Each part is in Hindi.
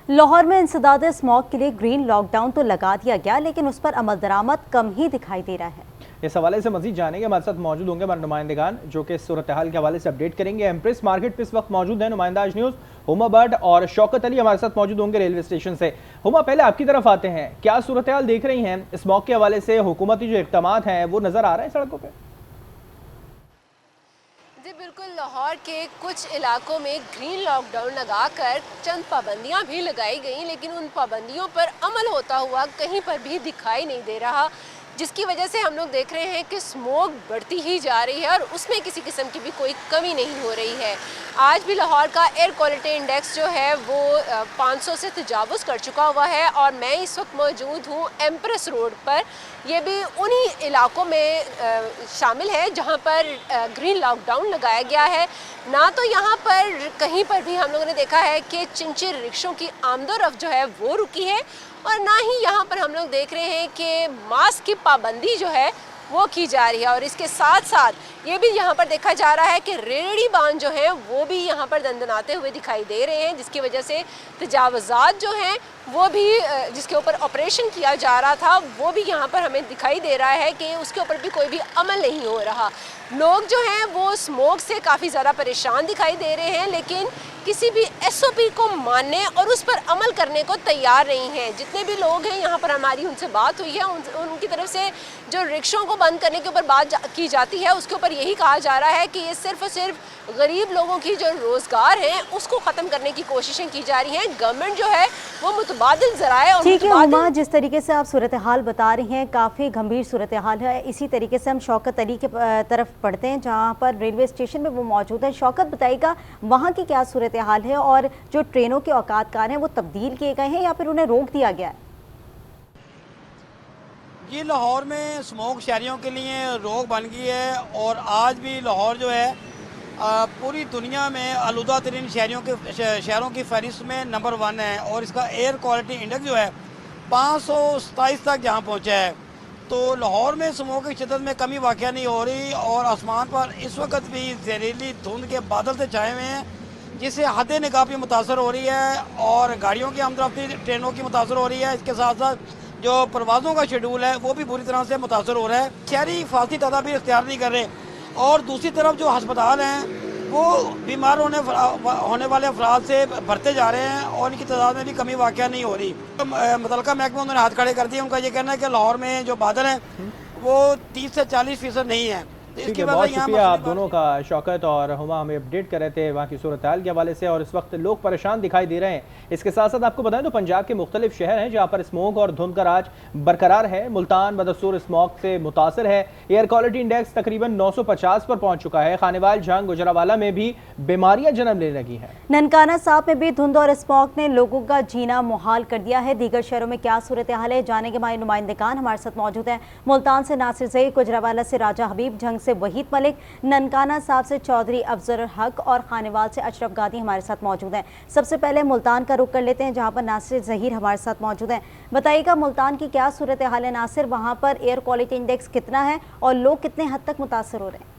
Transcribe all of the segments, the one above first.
लाहौर में इंसदाद स्मॉग के लिए ग्रीन लॉकडाउन तो लगा दिया गया, लेकिन उस पर अमल दरामद कम ही दिखाई दे रहा है। इस हवाले से मजीद जानेंगे, हमारे साथ मौजूद होंगे हमारे नुमाइंदेगान जो कि सूरत हाल के हवाले से अपडेट करेंगे। एम्प्रेस मार्केट पे इस वक्त मौजूद है नुमाइंदा आज न्यूज़ हुमा बट और शौकत अली हमारे साथ मौजूद होंगे रेलवे स्टेशन से। हुमा, पहले आपकी तरफ आते हैं, क्या सूरत हाल देख रही हैं स्मॉग के हवाले से? हुकूमती जो इक़दाम हैं वो नज़र आ रहे हैं सड़कों पर? जी बिल्कुल, लाहौर के कुछ इलाकों में ग्रीन लॉकडाउन लगाकर चंद पाबंदियां भी लगाई गई, लेकिन उन पाबंदियों पर अमल होता हुआ कहीं पर भी दिखाई नहीं दे रहा, जिसकी वजह से हम लोग देख रहे हैं कि स्मोक बढ़ती ही जा रही है और उसमें किसी किस्म की भी कोई कमी नहीं हो रही है। आज भी लाहौर का एयर क्वालिटी इंडेक्स जो है वो 500 से तजावुज़ कर चुका हुआ है और मैं इस वक्त मौजूद हूँ एम्प्रेस रोड पर। ये भी उन्हीं इलाकों में शामिल है जहाँ पर ग्रीन लॉकडाउन लगाया गया है। ना तो यहाँ पर कहीं पर भी हम लोगों ने देखा है कि चिंचिर रिक्शों की आमदोरफ्त जो है वो रुकी है, और ना ही यहाँ पर हम लोग देख रहे हैं कि मास्क की पाबंदी जो है वो की जा रही है। और इसके साथ साथ ये भी यहाँ पर देखा जा रहा है कि रेहड़ी बांध जो हैं वो भी यहाँ पर दंदनाते हुए दिखाई दे रहे हैं, जिसकी वजह से तजावुज़ात जो हैं वो भी जिसके ऊपर ऑपरेशन किया जा रहा था वो भी यहाँ पर हमें दिखाई दे रहा है कि उसके ऊपर भी कोई भी अमल नहीं हो रहा। लोग जो हैं वो स्मोक से काफ़ी ज़्यादा परेशान दिखाई दे रहे हैं, लेकिन किसी भी SOP को मानने और उस पर अमल करने को तैयार नहीं हैं। जितने भी लोग हैं यहाँ पर हमारी उनसे बात हुई है, उनकी तरफ से जो रिक्शों को बंद करने के ऊपर बात की जाती है उसके ऊपर यही कहा जा रहा है कि ये सिर्फ और सिर्फ गरीब लोगों की जो रोज़गार है उसको ख़त्म करने की कोशिशें की जा रही हैं। गवर्नमेंट जो है वो मुतबादिल ज़राए और ठीक है हुमा, जिस तरीके से आप सूरत हाल बता रही हैं काफ़ी गंभीर सूरत हाल है। इसी तरीके से हम शौकत अली के तरफ पढ़ते हैं जहाँ पर रेलवे स्टेशन में वो मौजूद है। शौकत, बताइएगा वहाँ की क्या सूरत हाल है और जो ट्रेनों के औकात कार हैं वो तब्दील किए गए हैं या फिर उन्हें रोक दिया गया है? जी, लाहौर में स्मोक शहरियों के लिए रोक बन गई है और आज भी लाहौर जो है पूरी दुनिया में आलूदा तरीन शहरों की फहरिस्त में नंबर 1 है और इसका एयर क्वालिटी इंडेक्स जो है 527 तक जहाँ पहुँचा है। तो लाहौर में स्मोक की शिद्दत में कमी वाक़या नहीं हो रही और आसमान पर इस वक्त भी जहरीली धुंध के बादल से छाए हुए हैं, जिससे हद निगाह भी मुतासर हो रही है और गाड़ियों की आमदरफ्ती ट्रेनों की मुतासर हो रही है। इसके साथ साथ जो परवाज़ों का शेड्यूल है वो भी बुरी तरह से मुतासर हो रहा है। शहरी हिफाजती तदाबीर इख्तियार नहीं कर रहे और दूसरी तरफ जो अस्पताल हैं वो बीमार होने वाले अफराद से भरते जा रहे हैं और इनकी तादाद में भी कमी वाक़या नहीं हो रही। मुतलका महकमे उन्होंने हाथ खड़े कर दिए। उनका ये कहना है कि लाहौर में जो बादल हैं वो 30 से 40% नहीं है। ठीक है, बहुत शुक्रिया आप दोनों का। शौकत और हुमा हमें अपडेट कर रहे थे वहाँ की सूरत हाल के हवाले से और इस वक्त लोग परेशान दिखाई दे रहे हैं। इसके साथ साथ आपको बताएं तो पंजाब के मुख्तलिफ शहर हैं जहाँ पर स्मोक और धुंध का राज बरकरार है। मुल्तान बदस्तूर स्मोक से मुतासर है। एयर क्वालिटी इंडेक्स तकरीबन 950 पर पहुँच चुका है। खानेवाल, झंग, गुजरावाला में भी बीमारियाँ जन्म लेने लगी हैं। ननकाना साहब में भी धुंध और स्मोक ने लोगों का जीना मुहाल कर दिया है। दीगर शहरों में क्या सूरत हाल है जाने के हमारे नुमाइंदेगान हमारे साथ मौजूद हैं। मुल्तान से नासिर ज़ई, गुजरावाला से राजा हबीब, झंग से वहीद मलिक, ननकाना साहब से चौधरी अफजल हक और खानेवाल से अशरफ गादी हमारे साथ मौजूद हैं। सबसे पहले मुल्तान का रुख कर लेते हैं जहां पर नासिर ज़हीर हमारे साथ मौजूद हैं। बताइएगा मुल्तान की क्या सूरत हाल है नासिर? वहां पर एयर क्वालिटी इंडेक्स कितना है और लोग कितने हद तक मुतासर हो रहे हैं?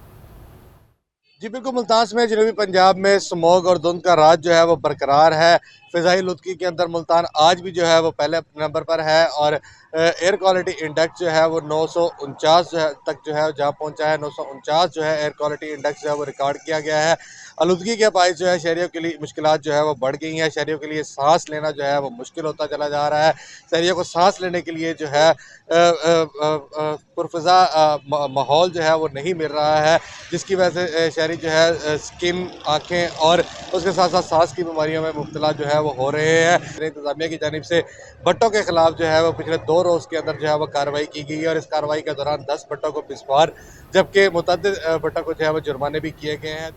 जी बिल्कुल, मुल्तान में जनूबी पंजाब में स्मोक और धुंध का राज जो है वो बरकरार है। फ़िज़ाई लुत्की के अंदर मुल्तान आज भी जो है वो पहले नंबर पर है और एयर क्वालिटी इंडेक्स जो है वो 949 तक जो है जहाँ पहुँचा है। 949 जो है एयर क्वालिटी इंडेक्स जो है वो रिकॉर्ड किया गया है। आलूदगी के बायस जो है शहरियों के लिए मुश्किलात जो है वो बढ़ गई हैं। शहरियों के लिए सांस लेना जो है वो मुश्किल होता चला जा रहा है। शहरियों को सांस लेने के लिए जो है पुरफ़िज़ा माहौल जो है वो नहीं मिल रहा है, जिसकी वजह से शहरी जो है स्किन, आँखें और उसके साथ साथ सांस की बीमारियों में मुब्तला जो है वो हो रहे हैं। इंतज़ामिया की जानिब से भट्टों के खिलाफ जो है वो पिछले 2 रोज़ के अंदर जो है वो कार्रवाई की गई है और इस कार्रवाई के दौरान 10 भट्टों को मिसवार जबकि मुतअद्दिद भट्टों को जो है वो जुर्माने भी किए गए हैं।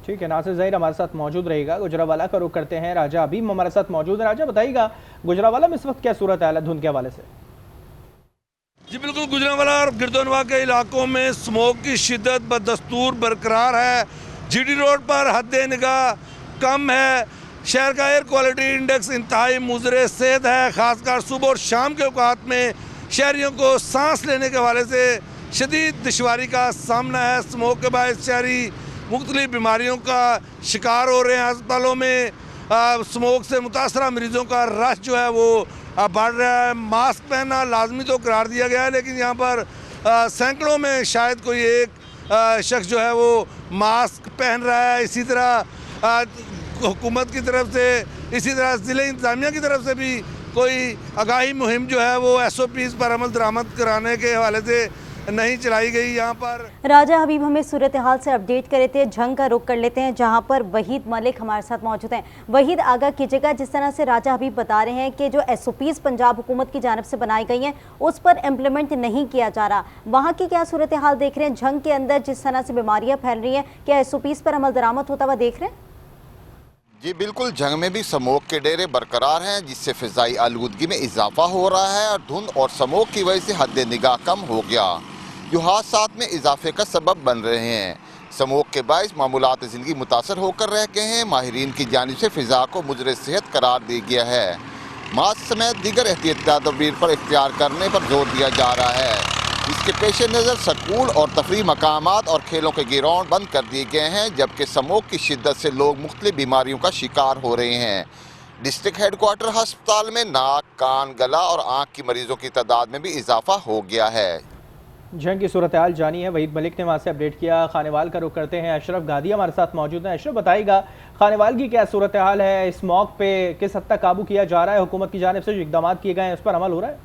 ठीक है, नासिर ज़हीर हमारे साथ मौजूद रहेगा। गुजरावाला का रुख करते हैं, राजा अबीम हमारे साथ मौजूद है। राजा, बताइएगा गुजरावाला में इस वक्त क्या सूरत हाल है धुंध के हवाले से? जी बिल्कुल, गुजरावाला और गिरदोनवा के इलाकों में स्मोक की शिद्दत बदस्तूर बरकरार है। GD रोड पर हद निगाह कम है। शहर का एयर क्वालिटी इंडेक्स इंतहाई मुज़र सेहत है। ख़ासकर सुबह और शाम के औकात में शहरियों को सांस लेने के हवाले से शदीद दुश्वारी का सामना है। स्मोक के बायस शहरी मुख्तलिफ बीमारियों का शिकार हो रहे हैं। अस्पतालों में स्मोक से मुतासरा मरीज़ों का रश जो है वो बढ़ रहा है। मास्क पहनना लाजमी तो करार दिया गया है, लेकिन यहाँ पर सैकड़ों में शायद कोई एक शख्स जो है वो मास्क पहन रहा है। इसी तरह हुकूमत की तरफ से, इसी तरह ज़िले इंतज़ामिया की तरफ से भी कोई आगाही मुहिम जो है वो SOPs पर अमल दरामद कराने के हवाले से नहीं चलाई गई। यहाँ पर राजा हबीब हमें सूरत हाल से अपडेट करे थे। झंग का रुख कर लेते हैं जहां पर वहीद मलिक हमारे साथ मौजूद हैं। वहीद, आगाह कीजिएगा, जिस तरह से राजा हबीब बता रहे हैं कि जो SOPs पंजाब हुकूमत की जानिब से बनाई गई हैं उस पर इम्प्लीमेंट नहीं किया जा रहा, वहाँ की क्या सूरत हाल देख रहे हैं? झंग के अंदर जिस तरह से बीमारियाँ फैल रही हैं, क्या SOPs पर अमल दरामद होता हुआ देख रहे हैं? जी बिल्कुल, झंग में भी स्मोक के डेरे बरकरार हैं, जिससे फ़िज़ाई आलूदगी में इजाफा हो रहा है और धुंध और स्मोक की वजह से हद निगाह कम हो गया, जो हादसात में इजाफे का सबब बन रहे हैं। स्मोक के बायस मामूलात ज़िंदगी मुतासर होकर रह गए हैं। माहिरीन की जानिब से फ़िज़ा को मुजर सेहत करार दिया गया है। मास्क समेत दीगर एहतियाती तदबीर पर इख्तियार करने पर जोर दिया जा रहा है। इसके पेश नज़र स्कूल और तफरीह मकामात और खेलों के ग्राउंड बंद कर दिए गए हैं, जबकि स्मोक की शिद्दत से लोग मुख्तलिफ बीमारियों का शिकार हो रहे हैं। डिस्ट्रिक्ट हेडक्वार्टर अस्पताल में नाक, कान, गला और आँख की मरीजों की तादाद में भी इजाफा हो गया है। जंग की सूरत हाल जानी है, वहीद मलिक ने वहाँ से अपडेट किया। खानेवाल का रुख करते हैं, अशरफ गादी हमारे साथ मौजूद हैं। अशरफ, बताइएगा खानेवाल की क्या सूरत हाल है? स्मोक पे किस हद तक काबू किया जा रहा है? हुकूमत की जानिब से जो इकदाम किए गए हैं उस पर अमल हो रहा है?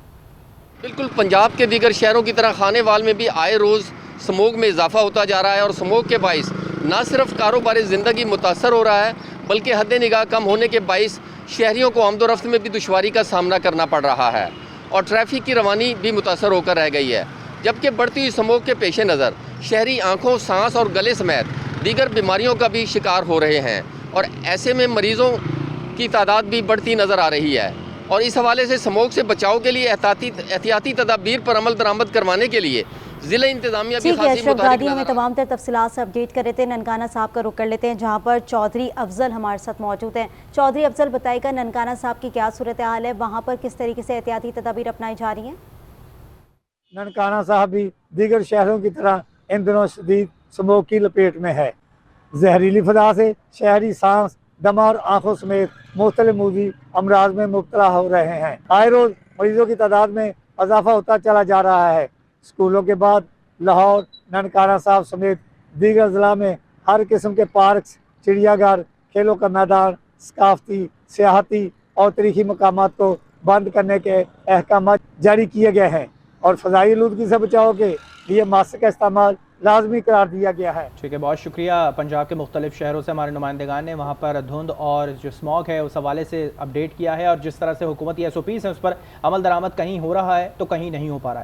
बिल्कुल, पंजाब के दीगर शहरों की तरह खानेवाल में भी आए रोज़ स्मोक में इजाफा होता जा रहा है और स्मोक के बाइस न सिर्फ कारोबारी ज़िंदगी मुतासर हो रहा है, बल्कि हद निगाह कम होने के बाइस शहरियों को आमदोरफ्त में भी दुश्वारी का सामना करना पड़ रहा है और ट्रैफिक की रवानी भी मुतासर होकर रह गई है। जबकि बढ़ती हुई स्मोक के पेश नज़र शहरी आँखों, सांस और गले समेत दीगर बीमारियों का भी शिकार हो रहे हैं और ऐसे में मरीज़ों की तादाद भी बढ़ती नज़र आ रही है। और इस हवाले से स्मोक से बचाव के लिए एहतियाती तदाबीर पर अमल दरामद करवाने के लिए ज़िला इंतजामिया भी खासी अशरफ गादी हमें तमाम तर तफसीलात से अपडेट कर रहे थे। ननकाना साहब का रुख कर लेते हैं जहाँ पर चौधरी अफजल हमारे साथ मौजूद हैं। चौधरी अफजल, बताइएगा ननकाना साहब की क्या सूरत हाल है, वहाँ पर किस तरीके से एहतियाती तदाबीर अपनाई जा रही हैं? ननकाना साहब भी दीगर शहरों की तरह इन दिनों शदीद स्मोक की लपेट में है। जहरीली फजा से शहरी सांस, दमा और आँखों समेत मुख्तलिफ मूदी अमराज में मुब्तला हो रहे हैं। आए रोज़ मरीजों की तादाद में इजाफा होता चला जा रहा है। स्कूलों के बाद लाहौर, ननकाना साहब समेत दीगर ज़िला में हर किस्म के पार्क्स, चिड़ियाघर, खेलों का मैदान, सकाफती, सियाहती और तारीखी मकामात को बंद करने के अहकाम जारी किए गए हैं और फ़ज़ाई आलूदगी से बचाव के लिए मास्क का इस्तेमाल लाजमी करार दिया गया है। ठीक है, बहुत शुक्रिया। पंजाब के मुख्तलिफ शहरों से हमारे नुमाइंदगान ने वहाँ पर धुंध और जो स्मॉग है उस हवाले से अपडेट किया है और जिस तरह से हुकूमती SOPs हैं उस पर अमल दरामद कहीं हो रहा है तो कहीं नहीं हो पा रहा है।